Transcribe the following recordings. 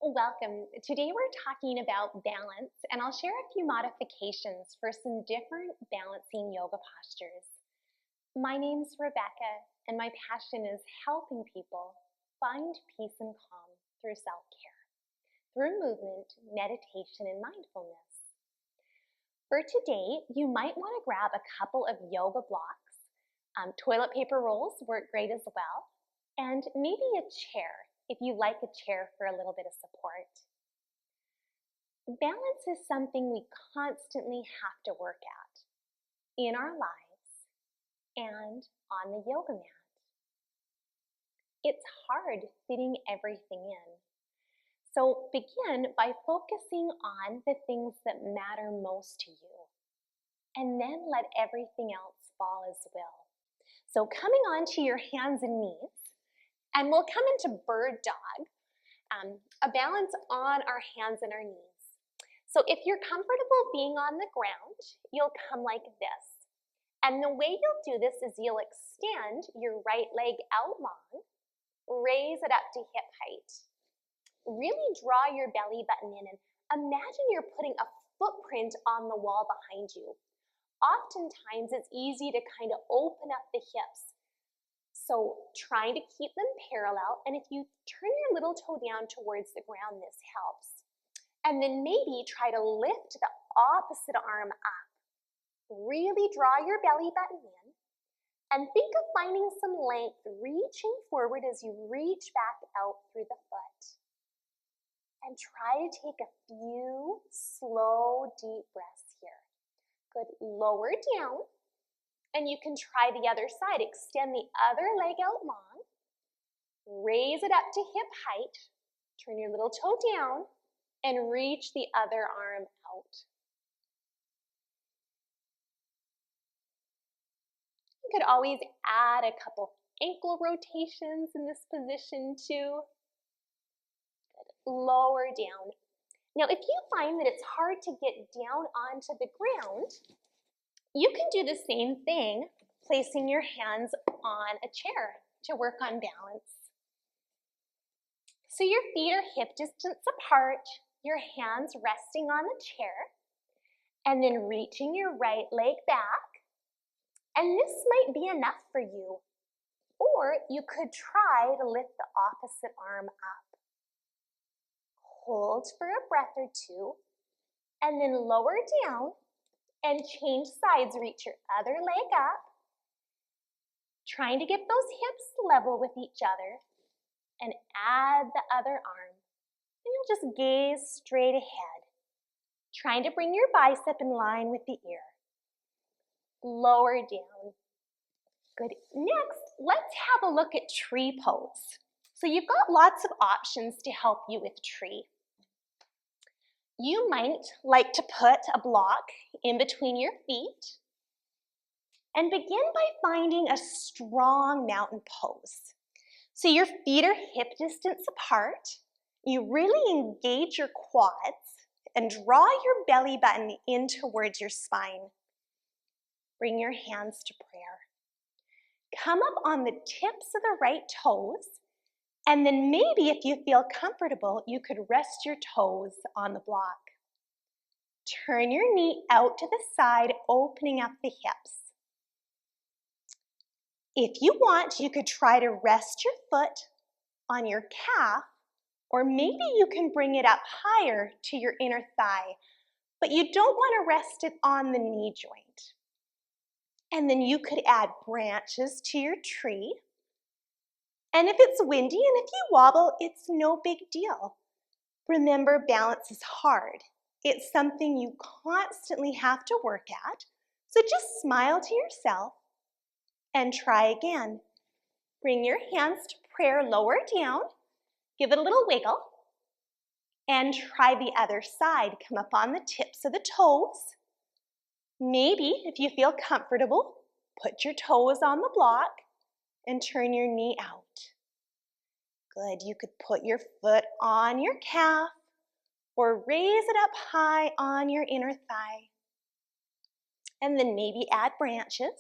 Welcome. Today we're talking about balance, and I'll share a few modifications for some different balancing yoga postures. My name's Rebecca, and my passion is helping people find peace and calm through self-care, through movement, meditation, and mindfulness. For today, you might want to grab a couple of yoga blocks. Toilet paper rolls work great as well, and maybe a chair if you like a chair for a little bit of support. Balance is something we constantly have to work at in our lives and on the yoga mat. It's hard fitting everything in. So begin by focusing on the things that matter most to you, and then let everything else fall as well. So coming onto your hands and knees, and we'll come into bird dog, a balance on our hands and our knees. So if you're comfortable being on the ground, you'll come like this. And the way you'll do this is you'll extend your right leg out long, raise it up to hip height. Really draw your belly button in and imagine you're putting a footprint on the wall behind you. Oftentimes it's easy to kind of open up the hips. So trying to keep them parallel, and if you turn your little toe down towards the ground, this helps. And then maybe try to lift the opposite arm up. Really draw your belly button in, and think of finding some length, reaching forward as you reach back out through the foot. And try to take a few slow, deep breaths here. Good, lower down. And you can try the other side. Extend the other leg out long. Raise it up to hip height. Turn your little toe down and reach the other arm out. You could always add a couple ankle rotations in this position too. Good. Lower down. Now, if you find that it's hard to get down onto the ground, you can do the same thing, placing your hands on a chair to work on balance. So your feet are hip distance apart, your hands resting on the chair, and then reaching your right leg back. And this might be enough for you. Or you could try to lift the opposite arm up. Hold for a breath or two, and then lower down and change sides. Reach your other leg up, trying to get those hips level with each other, and add the other arm. And you'll just gaze straight ahead, trying to bring your bicep in line with the ear. Lower down. Good. Next, let's have a look at tree pose. So you've got lots of options to help you with tree. You might like to put a block in between your feet and begin by finding a strong mountain pose. So your feet are hip distance apart. You really engage your quads and draw your belly button in towards your spine. Bring your hands to prayer. Come up on the tips of the right toes, and then maybe if you feel comfortable, you could rest your toes on the block. Turn your knee out to the side, opening up the hips. If you want, you could try to rest your foot on your calf, or maybe you can bring it up higher to your inner thigh, but you don't want to rest it on the knee joint. And then you could add branches to your tree. And if it's windy and if you wobble, it's no big deal. Remember, balance is hard. It's something you constantly have to work at. So just smile to yourself and try again. Bring your hands to prayer, lower down, give it a little wiggle, and try the other side. Come up on the tips of the toes. Maybe, if you feel comfortable, put your toes on the block and turn your knee out. Good. You could put your foot on your calf or raise it up high on your inner thigh. And then maybe add branches.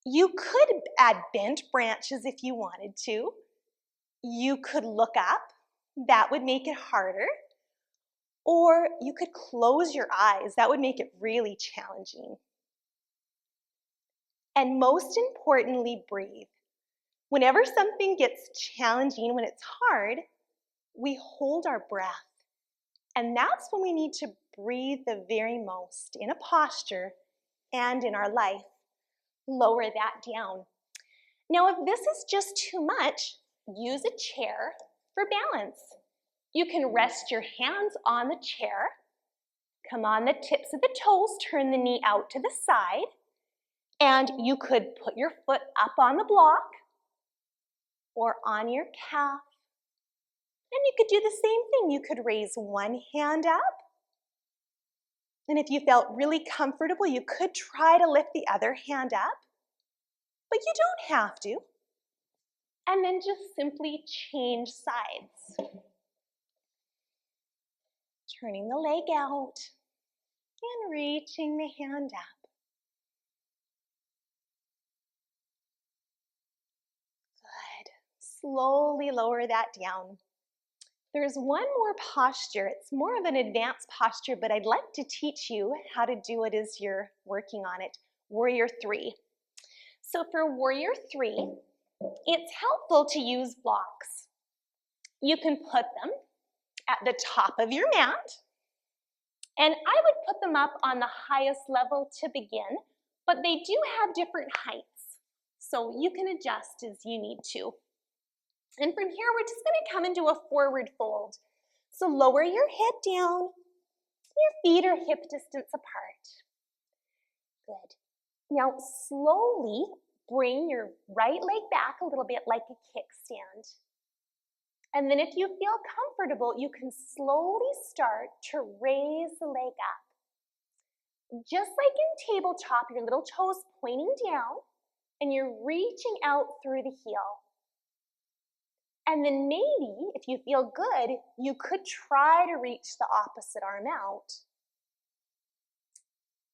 You could add bent branches if you wanted to. You could look up That would make it harder. Or you could close your eyes. That would make it really challenging. And most importantly, breathe. Whenever something gets challenging, when it's hard, we hold our breath. And that's when we need to breathe the very most in a posture and in our life. Lower that down. Now, if this is just too much, use a chair for balance. You can rest your hands on the chair, come on the tips of the toes, turn the knee out to the side, and you could put your foot up on the block or on your calf. And you could do the same thing. You could raise one hand up. And if you felt really comfortable, you could try to lift the other hand up, but you don't have to. And then just simply change sides. Turning the leg out and reaching the hand up. Good. Slowly lower that down. There's one more posture. It's more of an advanced posture, but I'd like to teach you how to do it as you're working on it. Warrior 3. So for Warrior 3, it's helpful to use blocks. You can put them at the top of your mat, and I would put them up on the highest level to begin, but they do have different heights, so you can adjust as you need to. And from here, we're just going to come into a forward fold. So lower your head down, your feet are hip distance apart. Good. Now slowly bring your right leg back a little bit like a kickstand. And then if you feel comfortable, you can slowly start to raise the leg up. Just like in tabletop, your little toes pointing down, and you're reaching out through the heel. And then maybe, if you feel good, you could try to reach the opposite arm out.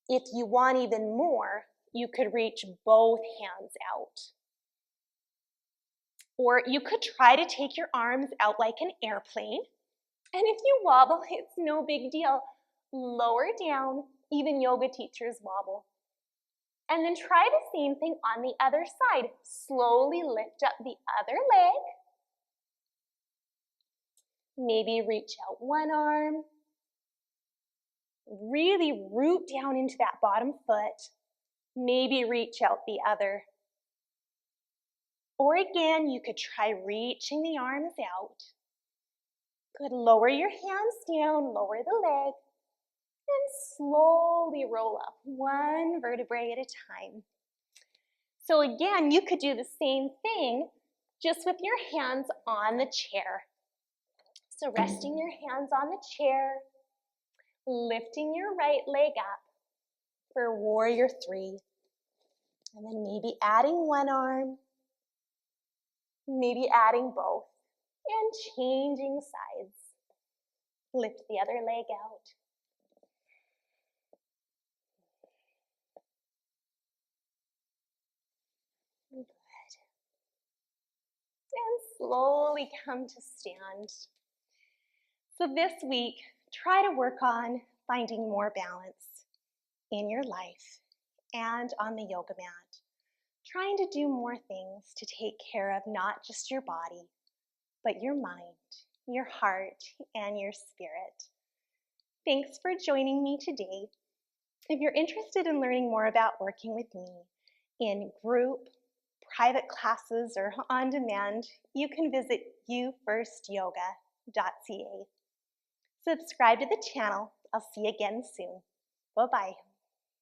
If you want even more, you could reach both hands out. Or you could try to take your arms out like an airplane. And if you wobble, it's no big deal. Lower down, even yoga teachers wobble. And then try the same thing on the other side. Slowly lift up the other leg. Maybe reach out one arm. Really root down into that bottom foot. Maybe reach out the other. Or again, you could try reaching the arms out. Good, lower your hands down, lower the leg, and slowly roll up, one vertebrae at a time. So again, you could do the same thing, just with your hands on the chair. So resting your hands on the chair, lifting your right leg up for Warrior 3. And then maybe adding one arm, maybe adding both, and changing sides. Lift the other leg out. Good. And slowly come to stand. So this week, try to work on finding more balance in your life and on the yoga mat. Trying to do more things to take care of not just your body, but your mind, your heart, and your spirit. Thanks for joining me today. If you're interested in learning more about working with me in group, private classes, or on demand, you can visit youfirstyoga.ca. Subscribe to the channel. I'll see you again soon. Bye-bye.